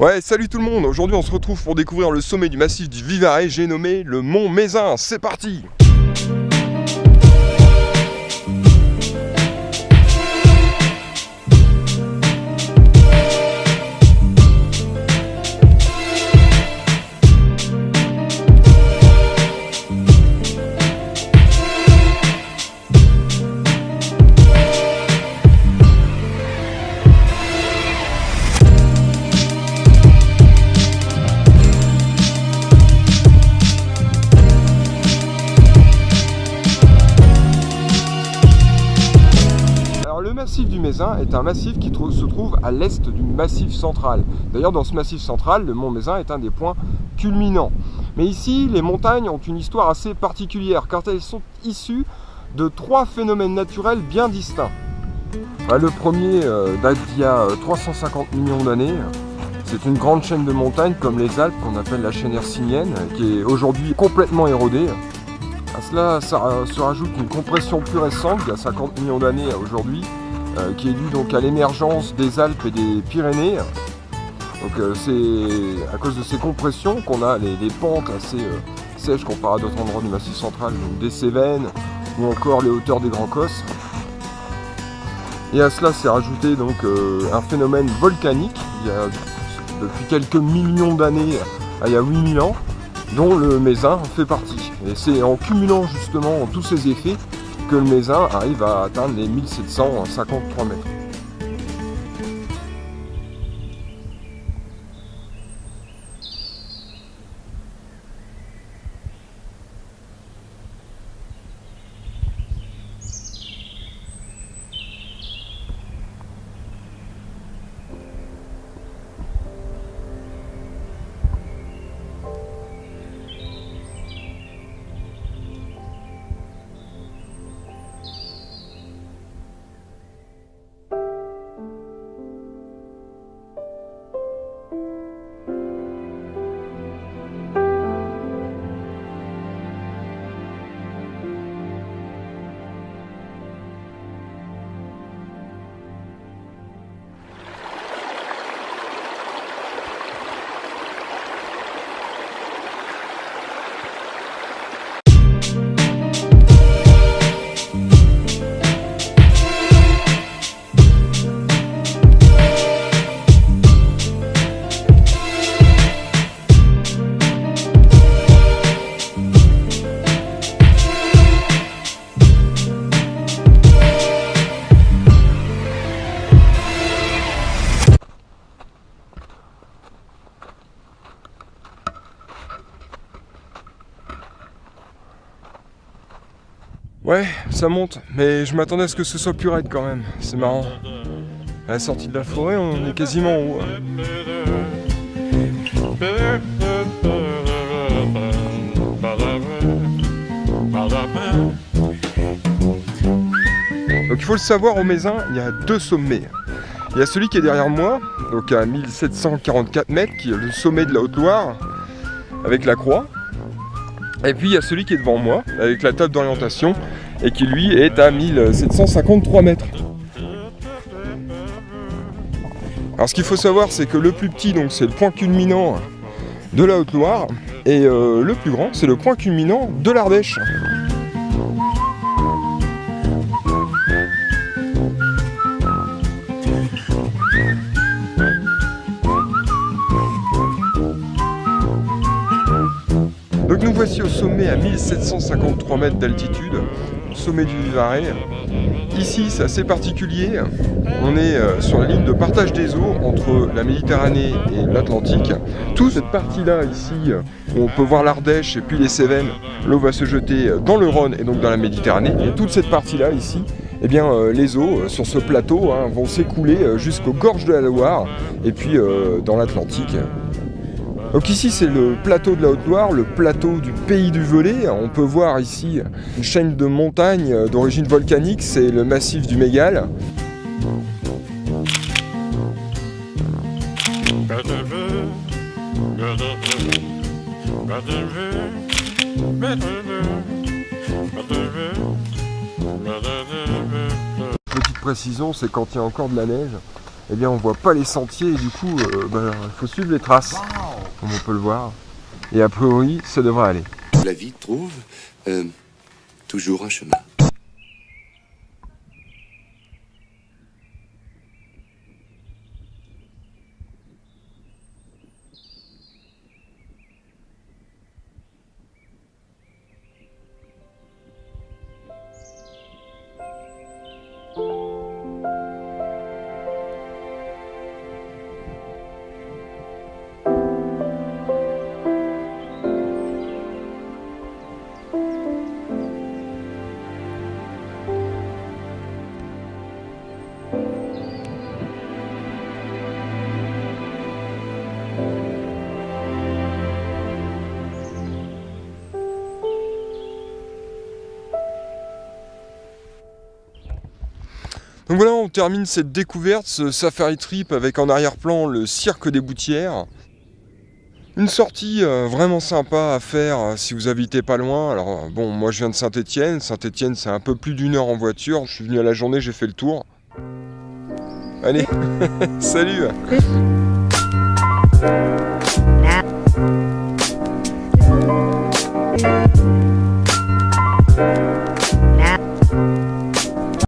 Ouais, salut tout le monde. Aujourd'hui on se retrouve pour découvrir le sommet du massif du Vivarais, j'ai nommé le Mont Mézin. C'est parti! Le massif du Mézin est un massif qui se trouve à l'est du massif central. D'ailleurs, dans ce massif central, le Mont Mézin est un des points culminants. Mais ici, les montagnes ont une histoire assez particulière, car elles sont issues de trois phénomènes naturels bien distincts. Le premier date d'il y a 350 millions d'années. C'est une grande chaîne de montagnes comme les Alpes, qu'on appelle la chaîne hercynienne, qui est aujourd'hui complètement érodée. À cela se rajoute une compression plus récente, il y a 50 millions d'années à aujourd'hui, qui est due donc à l'émergence des Alpes et des Pyrénées. Donc c'est à cause de ces compressions qu'on a les pentes assez sèches comparées à d'autres endroits du Massif central, donc des Cévennes ou encore les hauteurs des Grands Causses. Et à cela s'est rajouté donc un phénomène volcanique, depuis quelques millions d'années, il y a 8000 ans, dont le Mézin fait partie. Et c'est en cumulant justement tous ces effets que le Mézin arrive à atteindre les 1753 mètres. Ouais, ça monte, mais je m'attendais à ce que ce soit plus raide quand même, c'est marrant. À la sortie de la forêt, on est quasiment en haut. Donc il faut le savoir, au Mézin, il y a deux sommets. Il y a celui qui est derrière moi, donc à 1744 mètres, qui est le sommet de la Haute-Loire, avec la croix. Et puis il y a celui qui est devant moi, avec la table d'orientation, et qui lui est à 1753 mètres. Alors ce qu'il faut savoir, c'est que le plus petit, donc c'est le point culminant de la Haute-Loire, et le plus grand, c'est le point culminant de l'Ardèche. Donc nous voici au sommet à 1753 mètres d'altitude, au sommet du Vivarais. Ici c'est assez particulier, on est sur la ligne de partage des eaux entre la Méditerranée et l'Atlantique. Toute cette partie-là ici, où on peut voir l'Ardèche et puis les Cévennes, l'eau va se jeter dans le Rhône et donc dans la Méditerranée. Et toute cette partie-là ici, eh bien, les eaux sur ce plateau vont s'écouler jusqu'aux gorges de la Loire et puis dans l'Atlantique. Donc ici c'est le plateau de la Haute-Loire, le plateau du pays du Velay. On peut voir ici une chaîne de montagnes d'origine volcanique, c'est le massif du Mégale. Petite précision, c'est quand il y a encore de la neige. eh bien on voit pas les sentiers et du coup il faut suivre les traces, comme on peut le voir. Et a priori, ça devrait aller. La vie trouve toujours un chemin. Donc voilà, on termine cette découverte, ce safari trip avec en arrière-plan le cirque des Boutières. Une sortie vraiment sympa à faire si vous habitez pas loin. Alors bon, moi je viens de Saint-Étienne. Saint-Étienne, c'est un peu plus d'1 heure en voiture. Je suis venu à la journée, j'ai fait le tour. Allez, salut!